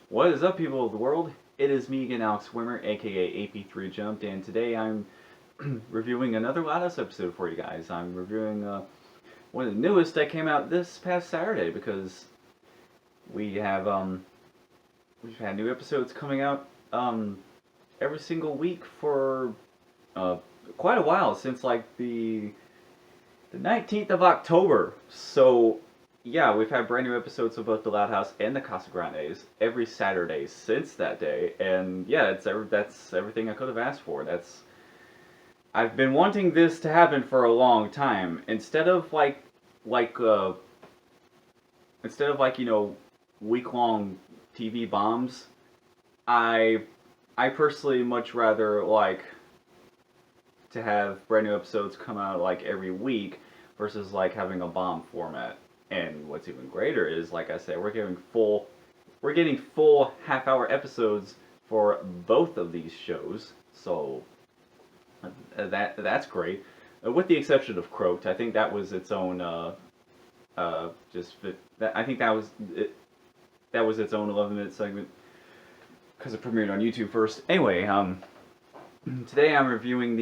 What is up, people of the world? It is me again, Alex Wimmer, aka AP3 Jumped, and today I'm reviewing another Lattice episode for you guys. I'm reviewing one of the newest that came out this past Saturday because we have we've had new episodes coming out every single week for uh, quite a while since like the 19th of October. So, yeah, we've had brand new episodes of both The Loud House and The Casa Grandes every Saturday since that day. And yeah, that's everything I could have asked for. I've been wanting this to happen for a long time. Like uh instead of week long TV bombs, I I personally much rather like to have brand new episodes come out like every week versus like having a bomb format. And what's even greater is, like I said, we're getting full half-hour episodes for both of these shows. So that's great. With the exception of Croaked, I think that was its own just I think that was its own 11-minute segment because it premiered on YouTube first. Anyway, today I'm reviewing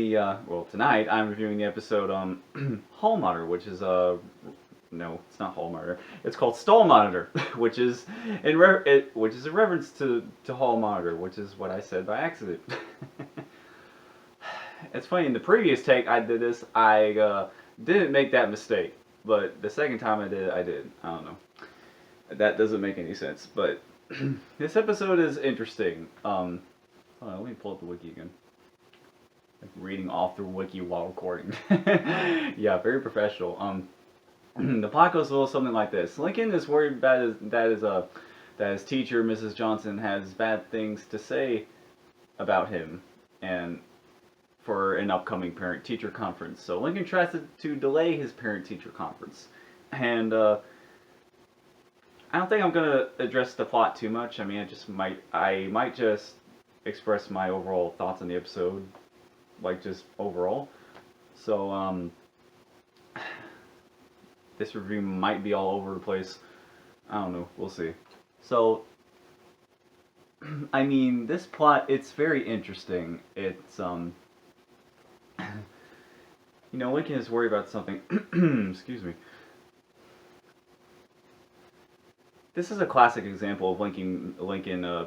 tonight I'm reviewing the episode Hall Monitor, which is no, it's not Hall Monitor. It's called Stall Monitor, which is which is a reference to Hall Monitor, which is what I said by accident. It's funny, in the previous take I did this, I didn't make that mistake, but the second time I did it, I did. I don't know. That doesn't make any sense, but this episode is interesting. Hold on, let me pull up the wiki again. Like reading off the wiki while recording. Yeah, very professional. The plot goes a little something like this. Lincoln is worried that his teacher, Mrs. Johnson, has bad things to say about him, and for an upcoming parent-teacher conference. So Lincoln tries to delay his parent-teacher conference, and I don't think I'm gonna address the plot too much. I mean, I might just express my overall thoughts on the episode, like just overall. So this review might be all over the place. I don't know. We'll see. So, I mean, this plot, it's very interesting. It's Lincoln is worried about something. Excuse me. This is a classic example of Lincoln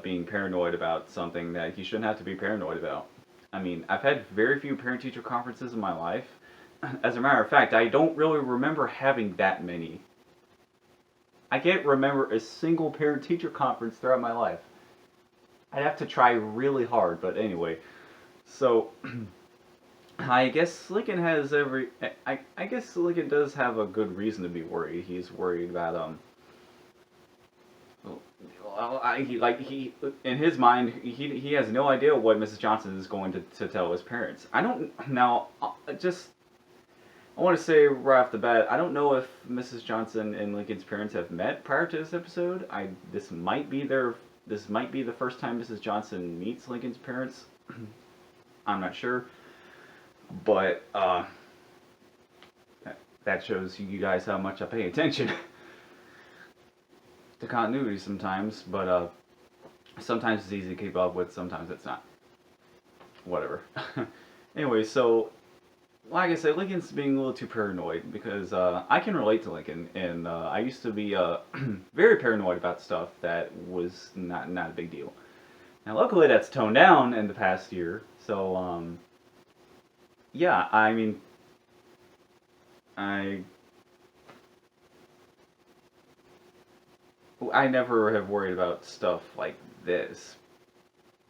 being paranoid about something that he shouldn't have to be paranoid about. I mean, I've had very few parent-teacher conferences in my life. As a matter of fact, I don't really remember having that many. I can't remember a single parent-teacher conference throughout my life. I'd have to try really hard, but anyway. So, I guess Lincoln has I guess Lincoln does have a good reason to be worried. He's worried about he in his mind he has no idea what Mrs. Johnson is going to tell his parents. I don't now just I want to say right off the bat, I don't know if Mrs. Johnson and Lincoln's parents have met prior to this episode. This might be the first time Mrs. Johnson meets Lincoln's parents. I'm not sure, but that shows you guys how much I pay attention to continuity sometimes. But sometimes it's easy to keep up with, sometimes it's not. Whatever. Anyway, so like I said, Lincoln's being a little too paranoid because I can relate to Lincoln, and I used to be very paranoid about stuff that was not a big deal. Now, luckily, that's toned down in the past year. So, yeah, I mean, I I never have worried about stuff like this,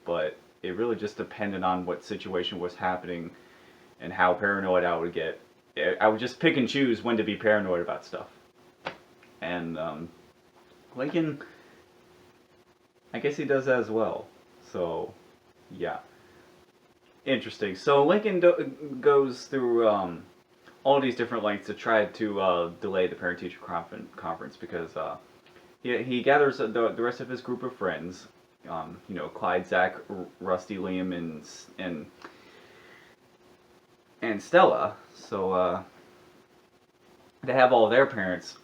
but it really just depended on what situation was happening and how paranoid I would get. I would just pick and choose when to be paranoid about stuff. And Lincoln, I guess he does that as well. So, yeah. Interesting. So Lincoln goes through all these different lengths to try to delay the parent-teacher conference because he gathers the rest of his group of friends. Clyde, Zach, Rusty, Liam, and Stella. So they have all their parents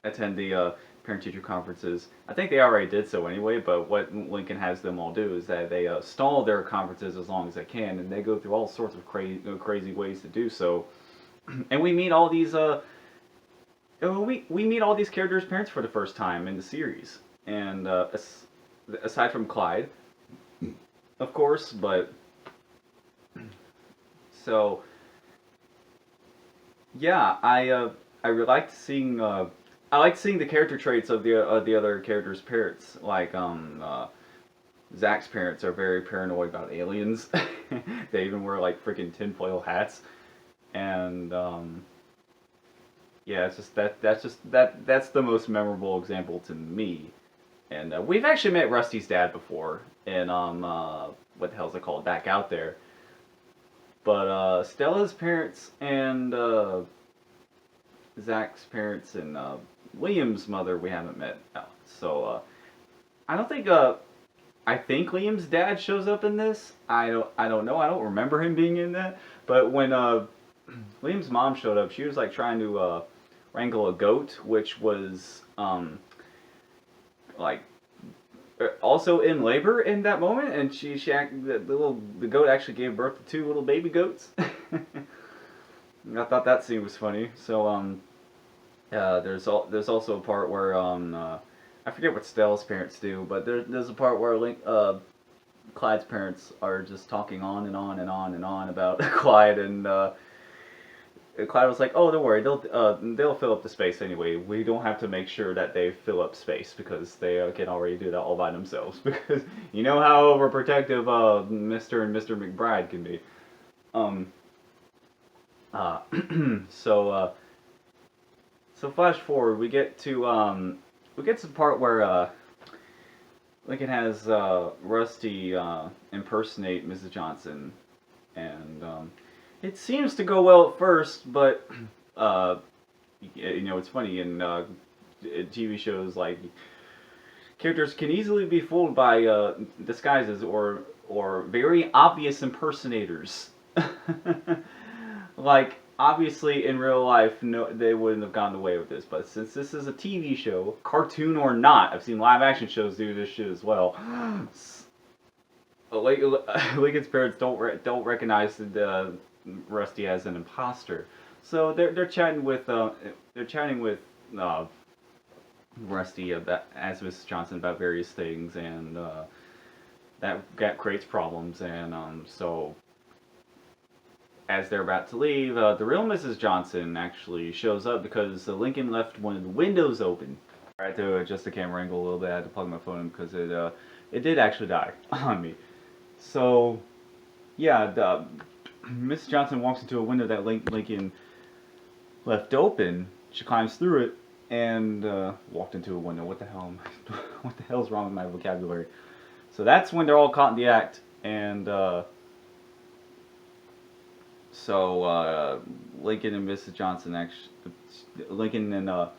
attend parent-teacher conferences. I think they already did so anyway, but what Lincoln has them all do is that they stall their conferences as long as they can, and they go through all sorts of crazy ways to do so. And we meet all these we meet all these characters' parents for the first time in the series, and aside from Clyde, of course, but so yeah, I really liked seeing I like seeing the character traits of the other characters' parents. Like Zach's parents are very paranoid about aliens. They even wear like freaking tinfoil hats, and yeah, it's just that's the most memorable example to me. And we've actually met Rusty's dad before in what the hell's it called, Back Out There. But Stella's parents and Zach's parents and Liam's mother we haven't met. So I don't think I think Liam's dad shows up in this. I don't know. I don't remember him being in that. But when Liam's mom showed up, she was like trying to wrangle a goat, which was like also in labor in that moment, and the goat actually gave birth to two little baby goats. I thought that scene was funny. So there's also a part where I forget what Stella's parents do, but there's a part where Clyde's parents are just talking on and on and on and on about Clyde, and Clyde was like, "Oh, don't worry, they'll fill up the space anyway. We don't have to make sure that they fill up space because they can already do that all by themselves." Because you know how overprotective Mr. and Mr. McBride can be. So flash forward, we get to the part where Lincoln has Rusty impersonate Mrs. Johnson, and it seems to go well at first, but it's funny in TV shows, like, characters can easily be fooled by disguises or very obvious impersonators. Like, obviously in real life, no, they wouldn't have gotten away with this, but since this is a TV show, cartoon or not, I've seen live action shows do this shit as well. Lincoln's parents don't recognize the Rusty as an imposter, so they're chatting with Rusty about, as Mrs. Johnson, about various things, and that creates problems, and so as they're about to leave, the real Mrs. Johnson actually shows up because Lincoln left one of the windows open. I had to adjust the camera angle a little bit. I had to plug my phone in because it did actually die on me. So yeah, Mrs. Johnson walks into a window that Lincoln left open. She climbs through it and walked into a window. What the hell? What the hell's wrong with my vocabulary? So that's when they're all caught in the act, and so Lincoln and Mrs. Johnson Lincoln and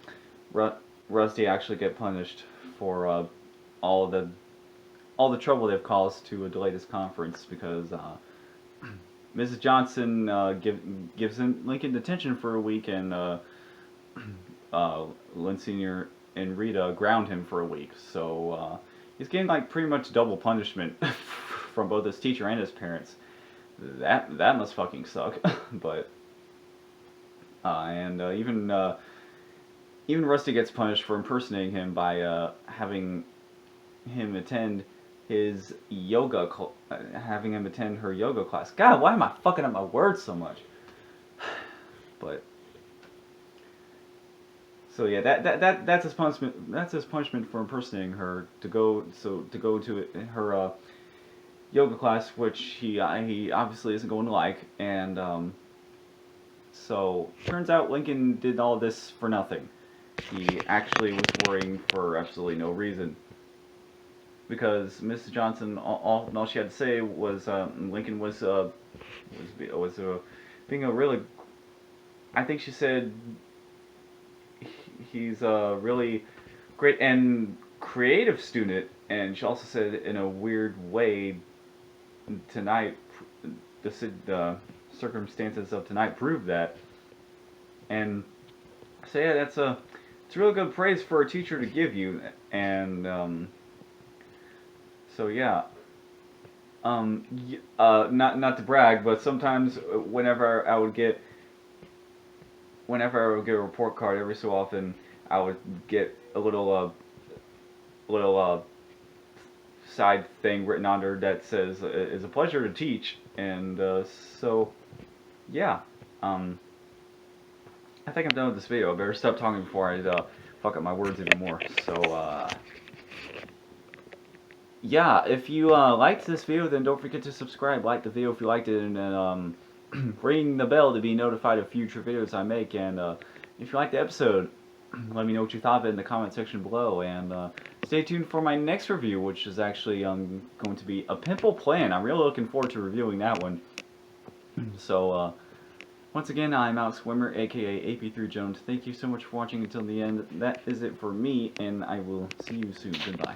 Rusty actually get punished for all the trouble they've caused to delay this conference, because Mrs. Johnson gives Lincoln detention for a week, and Lynn Sr. and Rita ground him for a week. So he's getting like pretty much double punishment from both his teacher and his parents. That must fucking suck. But even Rusty gets punished for impersonating him by having him attend his having him attend her yoga class. God, why am I fucking up my words so much? But so yeah, that's his punishment. That's his punishment for impersonating her, to go to her yoga class, which he obviously isn't going to like, and so turns out Lincoln did all this for nothing. He actually was worrying for absolutely no reason, because Mrs. Johnson, all she had to say was Lincoln was being a really, I think she said he's a really great and creative student, and she also said in a weird way, tonight the circumstances of tonight prove that. And so yeah, that's it's really good praise for a teacher to give you, and so yeah. Not to brag, but sometimes whenever I would get a report card, every so often I would get a little side thing written under that says "It's a pleasure to teach," and so yeah. I think I'm done with this video. I better stop talking before I fuck up my words even more. So yeah, if you liked this video, then don't forget to subscribe, like the video if you liked it, and then ring the bell to be notified of future videos I make. And if you liked the episode, let me know what you thought of it in the comment section below. And stay tuned for my next review, which is actually going to be A Pimple Plan. I'm really looking forward to reviewing that one. So once again, I'm Alex Wimmer, aka AP3 Jones. Thank you so much for watching until the end. That is it for me, and I will see you soon. Goodbye.